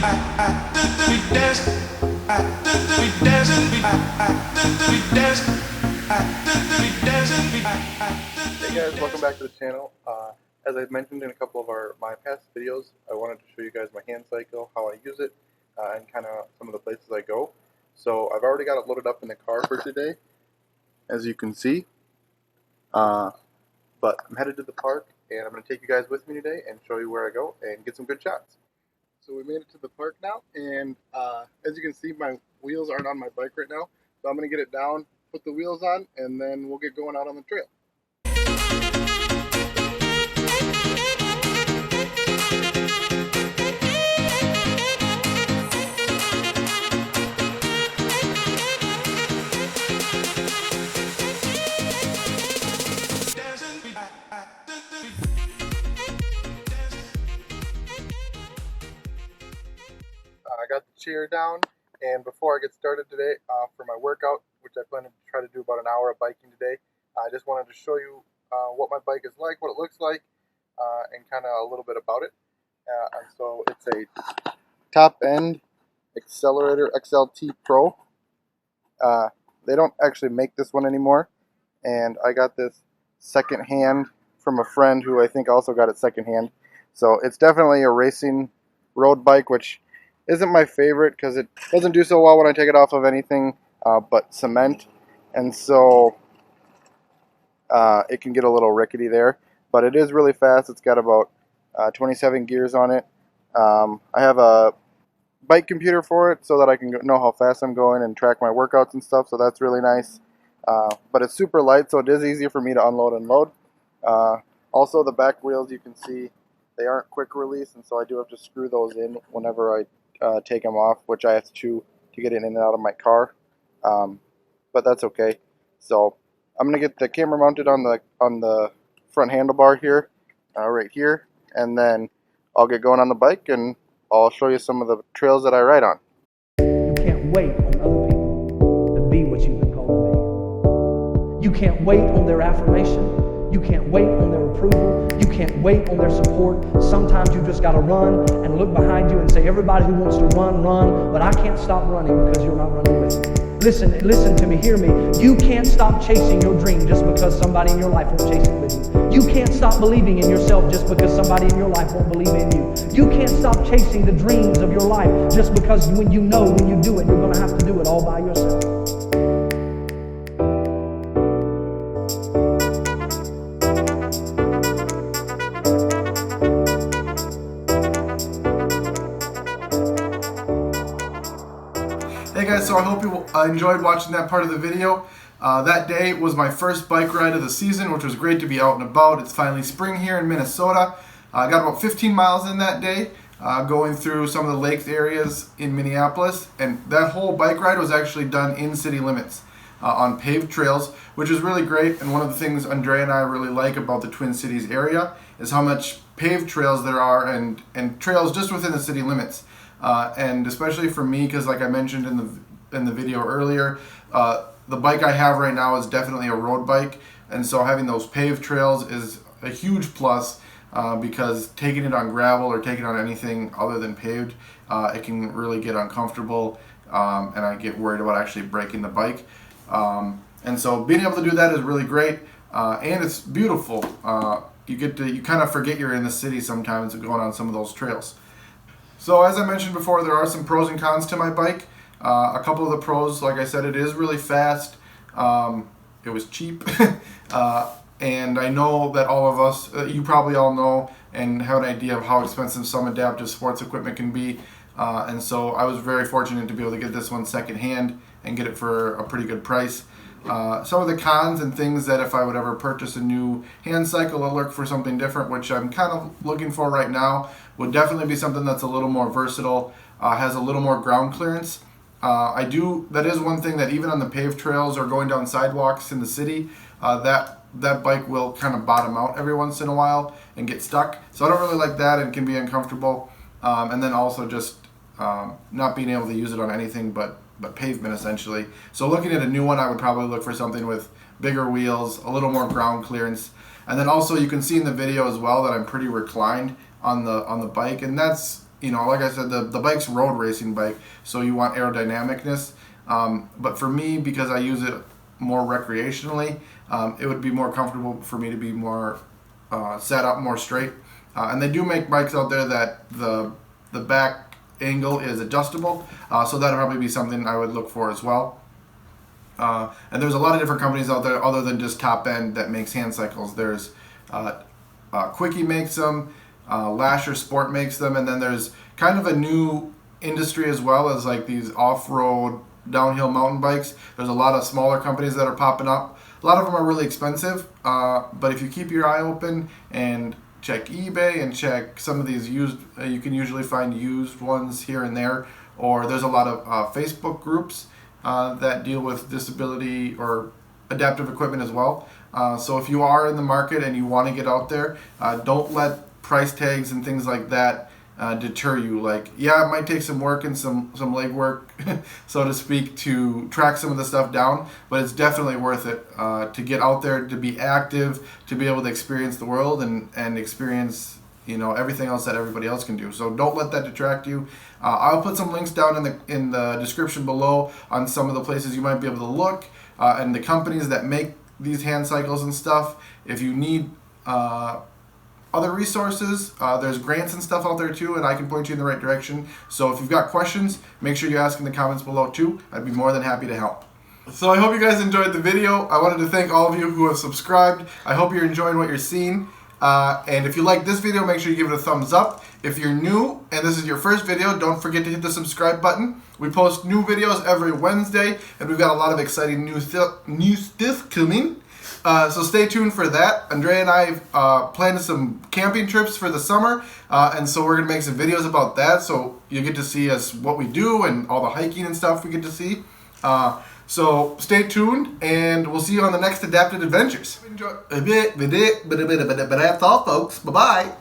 Hey guys, welcome back to the channel. As I've mentioned in a couple of my past videos, I wanted to show you guys my hand cycle, how I use it, and kind of some of the places I go. So I've already got it loaded up in the car for today, as you can see. But I'm headed to the park, and I'm going to take you guys with me today and show you where I go and get some good shots. So we made it to the park now, and as you can see, my wheels aren't on my bike right now. So I'm going to get it down, put the wheels on, and then we'll get going out on the trail. I got the chair down, and before I get started today for my workout, which I plan to try to do about an hour of biking today, I just wanted to show you what my bike is like, what it looks like, and kind of a little bit about it. And so it's a top end Accelerator XLT Pro. They don't actually make this one anymore, and I got this second hand from a friend who I think also got it second hand. So it's definitely a racing road bike, which isn't my favorite because it doesn't do so well when I take it off of anything but cement, and so it can get a little rickety there. But it is really fast. It's got about 27 gears on it. I have a bike computer for it so that I can know how fast I'm going and track my workouts and stuff, so that's really nice. But it's super light, so it is easier for me to unload and load. Also, the back wheels, you can see, they aren't quick release, and so I do have to screw those in whenever I take them off, which I have to get in and out of my car, but that's okay. So I'm gonna get the camera mounted on the front handlebar here, right here, and then I'll get going on the bike and I'll show you some of the trails that I ride on. You can't wait on other people to be what you've been called to be. You can't wait on their affirmation. You can't wait on their approval. You can't wait on their support. Sometimes you just got to run and look behind you and say, everybody who wants to run, run, but I can't stop running because you're not running with me. Listen to me, hear me. You can't stop chasing your dream just because somebody in your life won't chase it with you. You can't stop believing in yourself just because somebody in your life won't believe in you. You can't stop chasing the dreams of your life just because when you know when you do it, you're going to have to do it all by yourself. Hey guys, so I hope you enjoyed watching that part of the video. That day was my first bike ride of the season, which was great to be out and about. It's finally spring here in Minnesota. I got about 15 miles in that day, going through some of the lake areas in Minneapolis, and that whole bike ride was actually done in city limits on paved trails, which is really great. And one of the things Andrea and I really like about the Twin Cities area is how much paved trails there are and trails just within the city limits. And especially for me, because like I mentioned in the video earlier, the bike I have right now is definitely a road bike, and so having those paved trails is a huge plus, because taking it on gravel or taking it on anything other than paved, it can really get uncomfortable, and I get worried about actually breaking the bike. And so being able to do that is really great, and it's beautiful. You kind of forget you're in the city sometimes going on some of those trails. So as I mentioned before, there are some pros and cons to my bike. A couple of the pros, like I said, it is really fast. It was cheap. And I know that all of us, you probably all know and have an idea of how expensive some adaptive sports equipment can be. And so I was very fortunate to be able to get this one secondhand and get it for a pretty good price. Some of the cons and things that if I would ever purchase a new hand cycle or look for something different, which I'm kind of looking for right now, would definitely be something that's a little more versatile, has a little more ground clearance. That is one thing that even on the paved trails or going down sidewalks in the city, that bike will kind of bottom out every once in a while and get stuck. So I don't really like that and can be uncomfortable. And then also just not being able to use it on anything but pavement essentially. So looking at a new one, I would probably look for something with bigger wheels, a little more ground clearance. And then also you can see in the video as well that I'm pretty reclined on the bike, and that's like I said, the bike's a road racing bike, so you want aerodynamicness. But for me, because I use it more recreationally, it would be more comfortable for me to be more set up more straight. And they do make bikes out there that the back angle is adjustable, so that'll probably be something I would look for as well. And there's a lot of different companies out there other than just Top End that makes hand cycles. There's Quickie makes them, Lasher Sport makes them, and then there's kind of a new industry as well as like these off-road downhill mountain bikes. There's a lot of smaller companies that are popping up. A lot of them are really expensive, but if you keep your eye open and check eBay and check some of these used, you can usually find used ones here and there, or there's a lot of Facebook groups that deal with disability or adaptive equipment as well. So if you are in the market and you want to get out there, don't let price tags and things like that deter you. Like, yeah, it might take some work and some legwork, so to speak, to track some of the stuff down, but it's definitely worth it to get out there, to be active, to be able to experience the world and experience everything else that everybody else can do. So don't let that detract you. I'll put some links down in the description below on some of the places you might be able to look and the companies that make these hand cycles and stuff. If you need other resources, there's grants and stuff out there too, and I can point you in the right direction. So if you've got questions, make sure you ask in the comments below too. I'd be more than happy to help. So I hope you guys enjoyed the video. I wanted to thank all of you who have subscribed. I hope you're enjoying what you're seeing. And if you like this video, make sure you give it a thumbs up. If you're new and this is your first video, don't forget to hit the subscribe button. We post new videos every Wednesday, and we've got a lot of exciting new stuff coming. So stay tuned for that. Andrea and I planned some camping trips for the summer, and so we're going to make some videos about that, so you get to see us, what we do, and all the hiking and stuff we get to see. So stay tuned, and we'll see you on the next Adapted Adventures. Enjoy. But that's all, folks. Bye-bye.